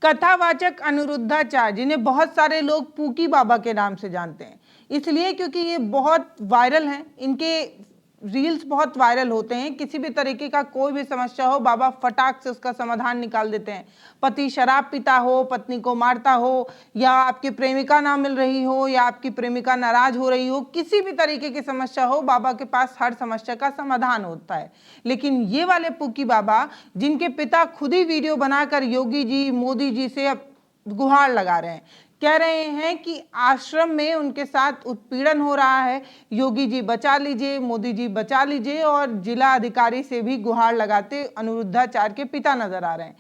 कथावाचक अनिरुद्धाचार्य जिन्हें बहुत सारे लोग पूकी बाबा के नाम से जानते हैं, इसलिए क्योंकि ये बहुत वायरल हैं, इनके रील्स बहुत वायरल होते हैं। किसी भी तरीके का कोई भी समस्या हो, बाबा फटाक से उसका समाधान निकाल देते हैं। पति शराब पीता हो, पत्नी को मारता हो, या आपकी प्रेमिका ना मिल रही हो, या आपकी प्रेमिका नाराज हो रही हो, किसी भी तरीके की समस्या हो, बाबा के पास हर समस्या का समाधान होता है। लेकिन ये वाले पूकी बाबा, जिनके पिता खुद ही वीडियो बनाकर योगी जी, मोदी जी से अब गुहार लगा रहे हैं, कह रहे हैं कि आश्रम में उनके साथ उत्पीड़न हो रहा है, योगी जी बचा लीजिए, मोदी जी बचा लीजिए, और जिला अधिकारी से भी गुहार लगाते अनिरुद्धाचार्य के पिता नजर आ रहे हैं।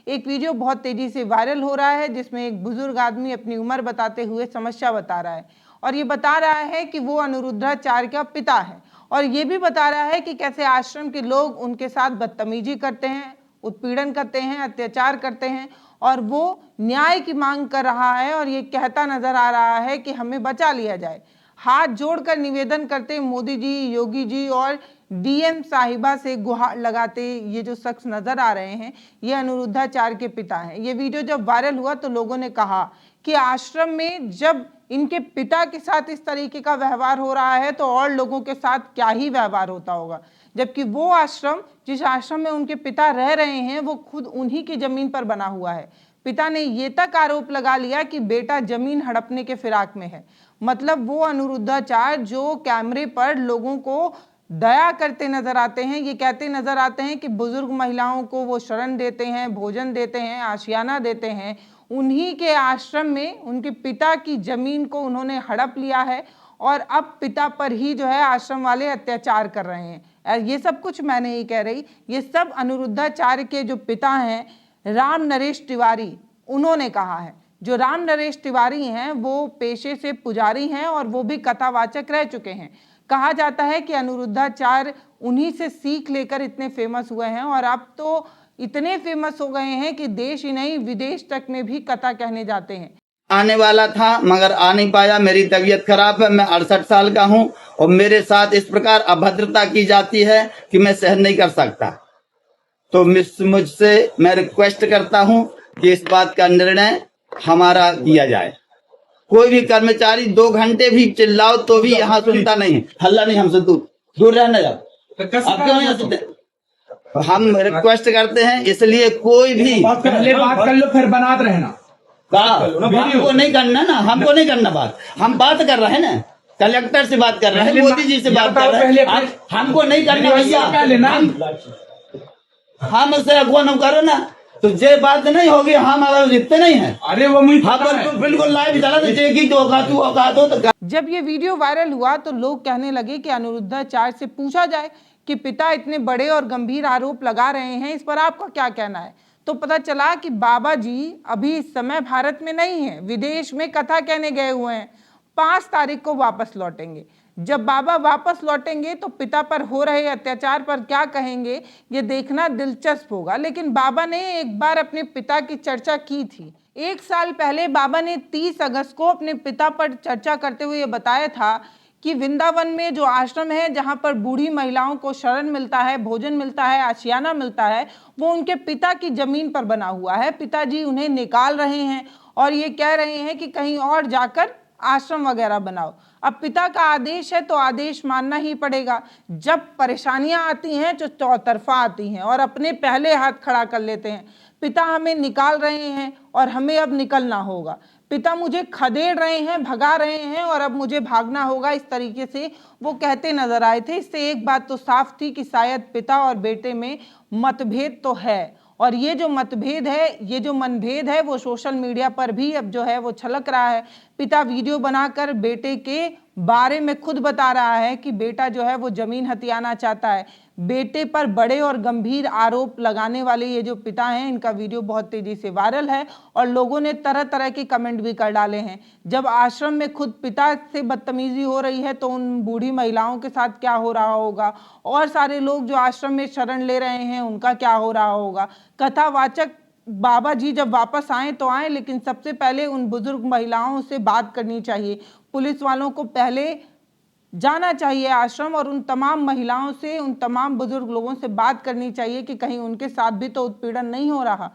एक वीडियो बहुत तेजी से वायरल हो रहा है जिसमें एक बुजुर्ग आदमी अपनी उम्र बताते हुए समस्या बता रहा है, और ये बता रहा है कि वो अनिरुद्धाचार्य का पिता है, और ये भी बता रहा है कि कैसे आश्रम के लोग उनके साथ बदतमीजी करते हैं, उत्पीड़न करते हैं, अत्याचार करते हैं, और वो न्याय की मांग कर रहा है, और ये कहता नजर आ रहा है कि हमें बचा लिया जाए। हाथ जोड़कर निवेदन करते मोदी जी, योगी जी और डीएम साहिबा से गुहार लगाते ये जो शख्स नजर आ रहे हैं, ये अनिरुद्धाचार्य के पिता हैं। ये वीडियो जब वायरल हुआ तो लोगों ने कहा कि आश्रम में जब इनके पिता के साथ इस तरीके का व्यवहार हो रहा है तो और लोगों के साथ क्या ही व्यवहार होता होगा। जबकि वो आश्रम, जिस आश्रम में उनके पिता रह रहे हैं, वो खुद उन्हीं की जमीन पर बना हुआ है। पिता ने ये तक आरोप लगा लिया कि बेटा जमीन हड़पने के फिराक में है। मतलब वो अनिरुद्धाचार्य जो कैमरे पर लोगों को दया करते नजर आते हैं, ये कहते नजर आते हैं कि बुजुर्ग महिलाओं को वो शरण देते हैं, भोजन देते हैं, आशियाना देते हैं, उन्हीं के आश्रम में उनके पिता की जमीन को उन्होंने हड़प लिया है, और अब पिता पर ही जो है आश्रम वाले अत्याचार कर रहे हैं। ये सब कुछ मैं नहीं कह रही, ये सब अनिरुद्धाचार्य के जो पिता हैं राम नरेश तिवारी, उन्होंने कहा है। जो राम नरेश तिवारी हैं वो पेशे से पुजारी हैं, और वो भी कथावाचक रह चुके हैं। कहा जाता है कि अनिरुद्धाचार्य उन्हीं से सीख लेकर इतने फेमस हुए हैं, और अब तो इतने फेमस हो गए हैं कि देश ही नहीं विदेश तक में भी कथा कहने जाते हैं। आने वाला था मगर आ नहीं पाया, मेरी तबीयत खराब है, मैं 68 साल का हूं और मेरे साथ इस प्रकार अभद्रता की जाती है कि मैं सहन नहीं कर सकता। तो मुझसे मैं रिक्वेस्ट करता हूं कि इस बात का निर्णय हमारा किया जाए। कोई भी कर्मचारी 2 घंटे भी चिल्लाओ तो भी यहाँ सुनता नहीं, हल्ला नहीं हमसे, दूर रहना जाओ। अब क्यों यहाँ सुनते? हम रिक्वेस्ट करते हैं, इसलिए कोई भी पहले बात कर लो फिर बनाते रहना। हमको नहीं करना ना, हमको नहीं करना बात, हम बात कर रहे हैं ना, कलेक्टर से बात कर रहे हैं, मोदी जी से बात कर रहे हैं, हमको नहीं करना भैया। हम उससे अगुआ न करो ना, तो ये बात नहीं होगी। हम अगर जितने नहीं है, अरे वो बिल्कुल लाइव चला तो चेकी तो जब ये वीडियो वायरल हुआ तो लोग कहने लगे कि अनिरुद्धाचार्य से पूछा जाए कि पिता इतने बड़े और गंभीर आरोप लगा रहे हैं, इस पर आपका क्या कहना है। तो पता चला कि बाबा जी अभी इस समय भारत में नहीं है, विदेश में कथा कहने गए हुए हैं। 5 तारीख को वापस लौटेंगे। जब बाबा वापस लौटेंगे तो पिता पर हो रहे अत्याचार पर क्या कहेंगे, ये देखना दिलचस्प होगा। लेकिन बाबा ने एक बार अपने पिता की चर्चा की थी। 1 साल पहले बाबा ने 30 अगस्त को अपने पिता पर चर्चा करते हुए बताया था कि वृंदावन में जो आश्रम है, जहाँ पर बूढ़ी महिलाओं को शरण मिलता है, भोजन मिलता है, आशियाना मिलता है, वो उनके पिता की जमीन पर बना हुआ है। पिताजी उन्हें निकाल रहे हैं और ये कह रहे हैं कि कहीं और जाकर आश्रम वगैरह बनाओ। अब पिता का आदेश है तो आदेश मानना ही पड़ेगा। जब परेशानियां आती हैं तो चौतरफा आती हैं और अपने पहले हाथ खड़ा कर लेते हैं। पिता हमें निकाल रहे हैं और हमें अब निकलना होगा। पिता मुझे खदेड़ रहे हैं, भगा रहे हैं और अब मुझे भागना होगा, इस तरीके से वो कहते नजर आए थे। इससे एक बात तो साफ थी कि शायद पिता और बेटे में मतभेद तो है, और ये जो मतभेद है, ये जो मनभेद है, वो सोशल मीडिया पर भी अब जो है वो छलक रहा है। पिता वीडियो बनाकर बेटे के बारे में खुद बता रहा है कि बेटा जो है वो जमीन हथियाना चाहता है। बेटे पर बड़े और गंभीर आरोप लगाने वाले ये जो पिता हैं, इनका वीडियो बहुत तेजी से वायरल है और लोगों ने तरह तरह के कमेंट भी कर डाले हैं। जब आश्रम में खुद पिता से बदतमीजी हो रही है तो उन बूढ़ी महिलाओं के साथ क्या हो रहा होगा, और सारे लोग जो आश्रम में शरण ले रहे हैं उनका क्या हो रहा होगा। कथावाचक बाबा जी जब वापस आए तो आए, लेकिन सबसे पहले उन बुजुर्ग महिलाओं से बात करनी चाहिए। पुलिस वालों को पहले जाना चाहिए आश्रम और उन तमाम महिलाओं से, उन तमाम बुजुर्ग लोगों से बात करनी चाहिए कि कहीं उनके साथ भी तो उत्पीड़न नहीं हो रहा।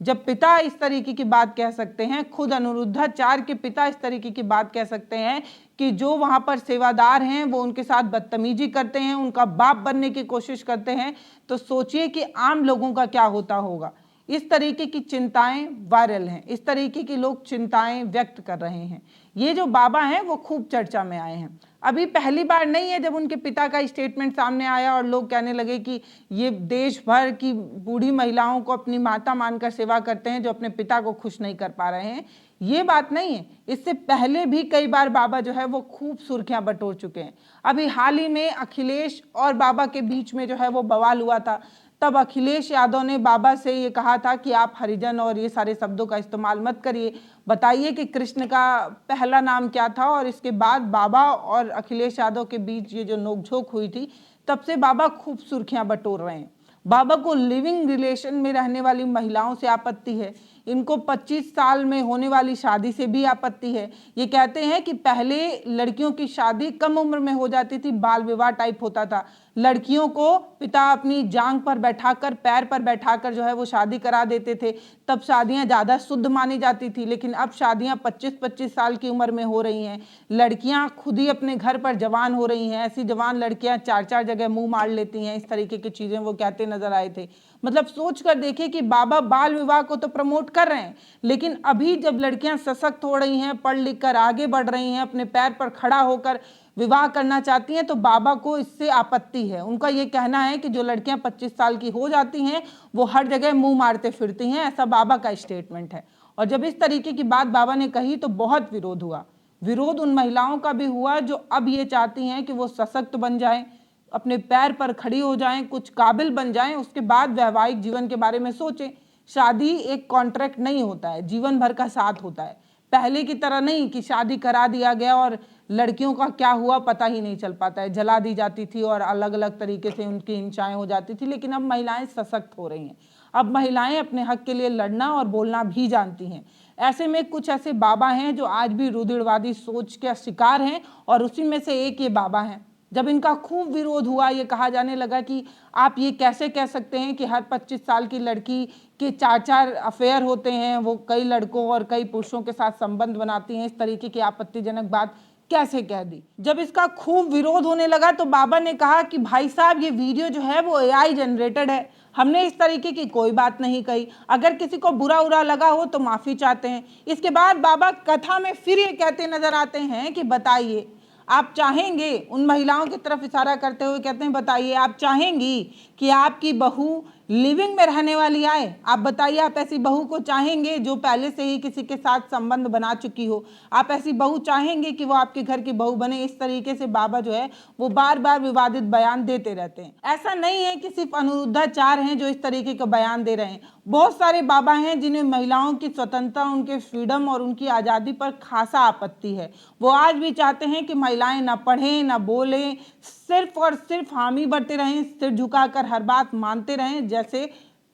जब पिता इस तरीके की बात कह सकते हैं, खुद अनिरुद्धाचार्य के पिता इस तरीके की बात कह सकते हैं कि जो वहां पर सेवादार हैं वो उनके साथ बदतमीजी करते हैं, उनका बाप बनने की कोशिश करते हैं, तो सोचिए कि आम लोगों का क्या होता होगा। इस तरीके की चिंताएं वायरल हैं, इस तरीके की लोग चिंताएं व्यक्त कर रहे हैं। ये जो बाबा हैं वो खूब चर्चा में आए हैं। अभी पहली बार नहीं है जब उनके पिता का स्टेटमेंट सामने आया और लोग कहने लगे कि ये देश भर की बूढ़ी महिलाओं को अपनी माता मानकर सेवा करते हैं जो अपने पिता को खुश नहीं कर पा रहे हैं। ये बात नहीं है, इससे पहले भी कई बार बाबा जो है वो खूब सुर्खियां बटोर चुके हैं। अभी हाल ही में अखिलेश और बाबा के बीच में जो है वो बवाल हुआ था, तब अखिलेश यादव ने बाबा से ये कहा था कि आप हरिजन और ये सारे शब्दों का इस्तेमाल मत करिए, बताइए कि कृष्ण का पहला नाम क्या था। और इसके बाद बाबा और अखिलेश यादव के बीच ये जो नोकझोंक हुई थी, तब से बाबा खूब सुर्खियां बटोर रहे हैं। बाबा को लिविंग रिलेशन में रहने वाली महिलाओं से आपत्ति है, इनको 25 साल में होने वाली शादी से भी आपत्ति है। ये कहते हैं कि पहले लड़कियों की शादी कम उम्र में हो जाती थी, बाल विवाह टाइप होता था, लड़कियों को पिता अपनी जांग पर बैठाकर, पैर पर बैठाकर जो है वो शादी करा देते थे, तब शादियां ज़्यादा शुद्ध मानी जाती थी। लेकिन अब शादियां 25-25 साल की उम्र में हो रही हैं, लड़कियां खुद ही अपने घर पर जवान हो रही हैं, ऐसी जवान लड़कियां 4-4 जगह मुंह मार लेती हैं, इस तरीके की चीज़ें वो कहते नजर आए थे। मतलब सोच कर देखिए कि बाबा बाल विवाह को तो प्रमोट कर रहे हैं, लेकिन अभी जब लड़कियां सशक्त हो रही हैं, पढ़ लिख कर आगे बढ़ रही हैं, अपने पैर पर खड़ा होकर विवाह करना चाहती हैं, तो बाबा को इससे आपत्ति है। उनका ये कहना है कि जो लड़कियां 25 साल की हो जाती हैं वो हर जगह मुंह मारते फिरती हैं, ऐसा बाबा का स्टेटमेंट है। और जब इस तरीके की बात बाबा ने कही तो बहुत विरोध हुआ। विरोध उन महिलाओं का भी हुआ जो अब ये चाहती हैं कि वो सशक्त बन जाएं, अपने पैर पर खड़ी हो जाएं, कुछ काबिल बन जाएं, उसके बाद वैवाहिक जीवन के बारे में सोचें। शादी एक कॉन्ट्रैक्ट नहीं होता है, जीवन भर का साथ होता है। पहले की तरह नहीं कि शादी करा दिया गया और लड़कियों का क्या हुआ पता ही नहीं चल पाता है, जला दी जाती थी और अलग अलग तरीके से उनकी हिंसाएं हो जाती थी। लेकिन अब महिलाएं सशक्त हो रही हैं, अब महिलाएं अपने हक के लिए लड़ना और बोलना भी जानती हैं। ऐसे में कुछ ऐसे बाबा हैं जो आज भी रुधिरवादी सोच के शिकार हैं, और उसी में से एक ये बाबा हैं। जब इनका खूब विरोध हुआ, ये कहा जाने लगा कि आप ये कैसे कह सकते हैं कि हर 25 साल की लड़की के 4-4 अफेयर होते हैं, वो कई लड़कों और कई पुरुषों के साथ संबंध बनाती हैं, इस तरीके की आपत्तिजनक बात कैसे कह दी। जब इसका खूब विरोध होने लगा तो बाबा ने कहा कि भाई साहब ये वीडियो जो है वो AI जनरेटेड है, हमने इस तरीके की कोई बात नहीं कही, अगर किसी को बुरा उरा लगा हो तो माफ़ी चाहते हैं। इसके बाद बाबा कथा में फिर ये कहते नजर आते हैं कि बताइए आप चाहेंगे, उन महिलाओं की तरफ इशारा करते हुए कहते हैं बताइए आप चाहेंगी कि आपकी बहू लिविंग में रहने वाली आए? आप बताइए, आप ऐसी बहू को चाहेंगे जो पहले से ही किसी के साथ संबंध बना चुकी हो? आप ऐसी बहू चाहेंगे कि वो आपके घर की बहू बने? इस तरीके से बाबा जो है वो बार बार विवादित बयान देते रहते हैं। ऐसा नहीं है कि सिर्फ अनिरुद्धाचार्य हैं जो इस तरीके का बयान दे रहे हैं, बहुत सारे बाबा हैं जिन्हें महिलाओं की स्वतंत्रता, उनके फ्रीडम और उनकी आज़ादी पर खासा आपत्ति है। वो आज भी चाहते हैं कि महिलाएं ना पढ़ें ना बोलें, सिर्फ और सिर्फ हामी भरते रहें, सिर झुकाकर हर बात मानते रहें, जैसे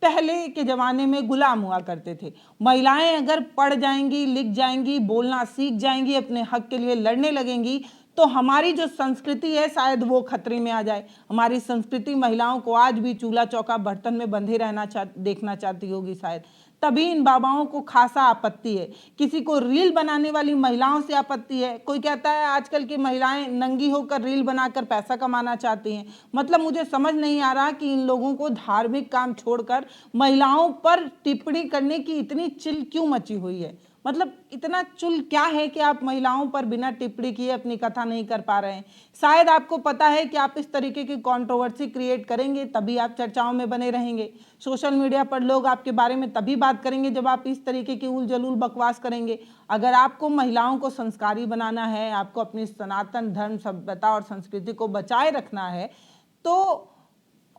पहले के ज़माने में गुलाम हुआ करते थे। महिलाएं अगर पढ़ जाएंगी, लिख जाएंगी, बोलना सीख जाएंगी, अपने हक के लिए लड़ने लगेंगी, तो हमारी जो संस्कृति है शायद वो खतरे में आ जाए। हमारी संस्कृति महिलाओं को आज भी चूल्हा चौका बर्तन में बंधे रहना देखना चाहती होगी शायद। तभी इन बाबाओं को खासा आपत्ति है। किसी को रील बनाने वाली महिलाओं से आपत्ति है। कोई कहता है आजकल की महिलाएं नंगी होकर रील बनाकर पैसा कमाना चाहती हैं। मतलब मुझे समझ नहीं आ रहा कि इन लोगों को धार्मिक काम छोड़कर महिलाओं पर टिप्पणी करने की इतनी चिल क्यों मची हुई है। मतलब इतना चुल क्या है कि आप महिलाओं पर बिना टिप्पणी किए अपनी कथा नहीं कर पा रहे हैं। शायद आपको पता है कि आप इस तरीके की कंट्रोवर्सी क्रिएट करेंगे तभी आप चर्चाओं में बने रहेंगे। सोशल मीडिया पर लोग आपके बारे में तभी बात करेंगे जब आप इस तरीके की उल जलूल बकवास करेंगे। अगर आपको महिलाओं को संस्कारी बनाना है, आपको अपनी सनातन धर्म, सभ्यता और संस्कृति को बचाए रखना है, तो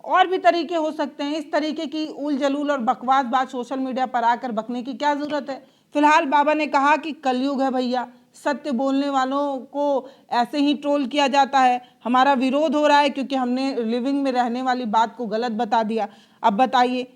और भी तरीके हो सकते हैं। इस तरीके की उल जलूल और बकवास बात सोशल मीडिया पर आकर बकने की क्या ज़रूरत है। फिलहाल बाबा ने कहा कि कलयुग है भैया, सत्य बोलने वालों को ऐसे ही ट्रोल किया जाता है। हमारा विरोध हो रहा है क्योंकि हमने लिविंग में रहने वाली बात को गलत बता दिया। अब बताइए,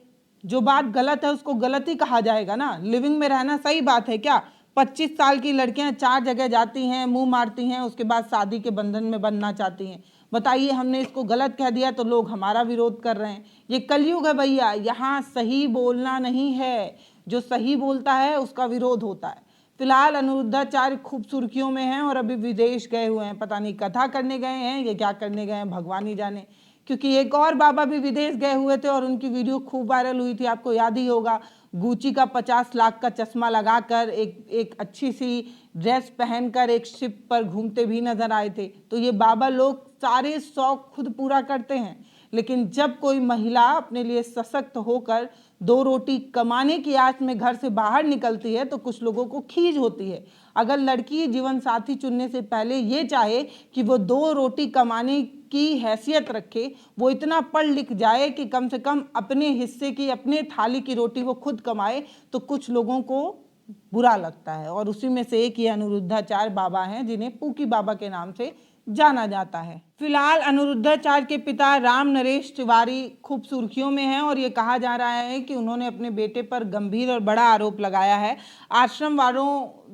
जो बात गलत है उसको गलत ही कहा जाएगा ना। लिविंग में रहना सही बात है क्या? 25 साल की लड़कियां 4 जगह जाती हैं, मुंह मारती हैं, उसके बाद शादी के बंधन में बंधना चाहती हैं। बताइए, हमने इसको गलत कह दिया तो लोग हमारा विरोध कर रहे हैं। ये कलयुग है भैया, यहाँ सही बोलना नहीं है, जो सही बोलता है उसका विरोध होता है। फिलहाल अनिरुद्धाचार्य खूब सुर्खियों में हैं और अभी विदेश गए हुए हैं। पता नहीं कथा करने गए हैं या क्या करने गए हैं, भगवान ही जाने। क्योंकि एक और बाबा भी विदेश गए हुए थे और उनकी वीडियो खूब वायरल हुई थी, आपको याद ही होगा। गुची का 50 लाख का चश्मा लगाकर एक अच्छी सी ड्रेस पहनकर एक शिप पर घूमते भी नजर आए थे। तो ये बाबा लोग सारे शौक खुद पूरा करते हैं, लेकिन जब कोई महिला अपने लिए सशक्त होकर 2 रोटी कमाने की आस में घर से बाहर निकलती है तो कुछ लोगों को खीज होती है। अगर लड़की जीवन साथी चुनने से पहले ये चाहे कि वो 2 रोटी कमाने की हैसियत रखे, वो इतना पढ़ लिख जाए कि कम से कम अपने हिस्से की, अपने थाली की रोटी वो खुद कमाए, तो कुछ लोगों को बुरा लगता है। और उसी में से एक ये अनिरुद्धाचार्य बाबा हैं, जिन्हें पूकी बाबा के नाम से जाना जाता है। फिलहाल अनिरुद्धाचार्य के पिता राम नरेश तिवारी खूब सुर्खियों में हैं और ये कहा जा रहा है कि उन्होंने अपने बेटे पर गंभीर और बड़ा आरोप लगाया है। आश्रम वालों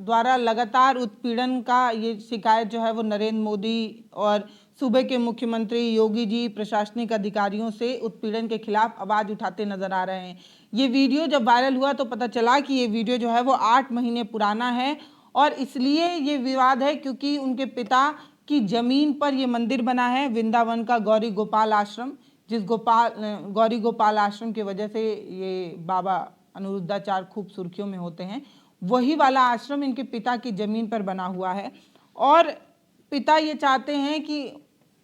द्वारा लगातार उत्पीड़न का ये शिकायत जो है वो नरेंद्र मोदी और सूबे के मुख्यमंत्री योगी जी प्रशासनिक अधिकारियों से उत्पीड़न के खिलाफ आवाज उठाते नजर आ रहे हैं। ये वीडियो जब वायरल हुआ तो पता चला कि ये वीडियो जो है वो 8 महीने पुराना है और इसलिए ये विवाद है क्योंकि उनके पिता की जमीन पर ये मंदिर बना है, वृंदावन का गौरी गोपाल आश्रम, जिस गौरी गोपाल आश्रम की वजह से ये बाबा अनिरुद्धाचार्य खूब सुर्खियों में होते हैं, वही वाला आश्रम इनके पिता की जमीन पर बना हुआ है। और पिता ये चाहते हैं कि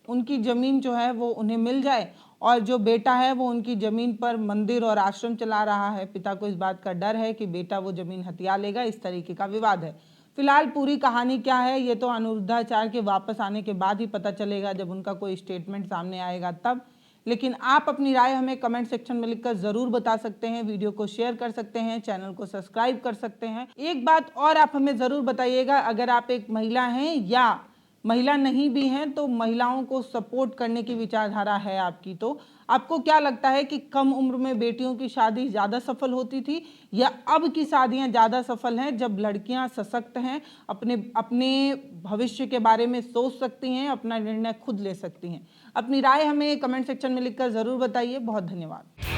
उनकी ज़मीन जो है वो उन्हें मिल जाए और जो बेटा है वो उनकी ज़मीन पर मंदिर और आश्रम चला रहा है। पिता को इस बात का डर है कि बेटा वो ज़मीन हथिया लेगा। इस तरीके का विवाद है। फिलहाल पूरी कहानी क्या है ये तो अनिरुद्धाचार्य के वापस आने के बाद ही पता चलेगा, जब उनका कोई स्टेटमेंट सामने आएगा तब। लेकिन आप अपनी राय हमें कमेंट सेक्शन में लिखकर ज़रूर बता सकते हैं। वीडियो को शेयर कर सकते हैं, चैनल को सब्सक्राइब कर सकते हैं। एक बात और आप हमें ज़रूर बताइएगा, अगर आप एक महिला हैं या महिला नहीं भी हैं तो महिलाओं को सपोर्ट करने की विचारधारा है आपकी, तो आपको क्या लगता है कि कम उम्र में बेटियों की शादी ज़्यादा सफल होती थी या अब की शादियां ज़्यादा सफल हैं, जब लड़कियां सशक्त हैं, अपने भविष्य के बारे में सोच सकती हैं, अपना निर्णय खुद ले सकती हैं? अपनी राय हमें कमेंट सेक्शन में लिखकर ज़रूर बताइए। बहुत धन्यवाद।